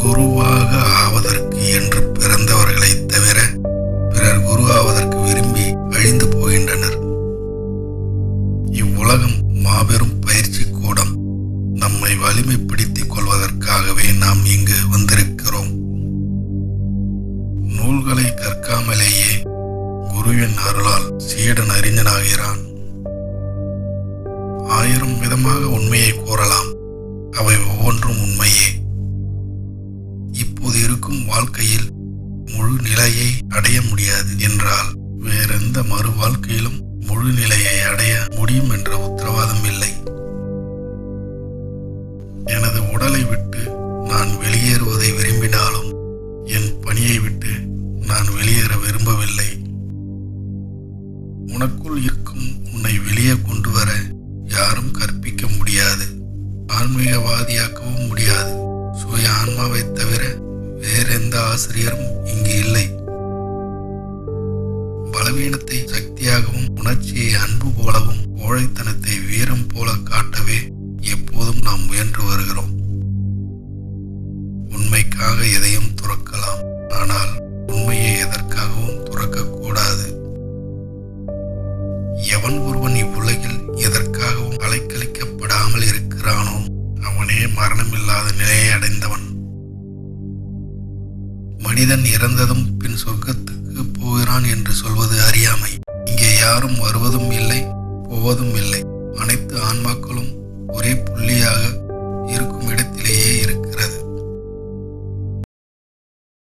குருவாக ஆவதற்கு என்று பிறந்தவர்களை தவிர பிறர் குரு ஆவதற்கு விரும்பி அழிந்து போகின்றனர். இவ்வுலகம் மாபெரும் பயிற்சி கூடம். நம்மை வலிமைப்படுத்திக் கொள்வதற்காகவே நாம் இங்கு வந்திருக்கிறோம். நூல்களை கற்காமலேயே குருவின் அருளால் சீடன் அறிஞனாகிறான். 1000 விதமாக உண்மையை கூறலாம், அவை ஒவ்வொன்றும் உண்மையே. இப்போது இருக்கும் வாழ்க்கையில் முழு நிலையை அடைய முடியாது என்றால் வேறெந்த மறு வாழ்க்கையிலும் முழு நிலையை அடைய முடியும் என்ற உத்தரவாதம் இல்லை. எனது உடலை விட்டு நான் வெளியேறுவதை விரும்பினாலும் என் பணியை விட்டு நான் வெளியேற விரும்பவில்லை. உனக்குள் இருக்கும் உன்னை வெளியே கொண்டு வர யாரும் கற்பிக்க முடியாது, ஆன்மீகவாதியாக்கவும் முடியாது. சுய ஆன்மாவை தவிர வேறெந்த ஆசிரியரும் இங்கு இல்லை. பலவீனத்தை சக்தியாகவும் உணர்ச்சியை அன்பு போலவும் கோழைத்தனத்தை வீரம் போல காட்டவே எப்போதும் நாம் முயன்று வருகிறோம். உண்மைக்காக எதையும் துறக்கலாம், ஆனால் உண்மையை எதற்காகவும் துறக்கக்கூடாது. எவன் ஒருவன் இவ்வுலகில் எதற்காகவும் அலைக்கழிக்கப்படாமல் இருக்கிறானோ அவனே மரணமில்லாத நிலையை அடைந்தவன். மனிதன் இறந்ததும் பின் சொர்க்கத்துக்கு போகிறான் என்று சொல்வது அறியாமை. இங்கே யாரும் வருவதும் இல்லை, போவதும் இல்லை. அனைத்து ஆன்மாக்களும் ஒரே புள்ளியாக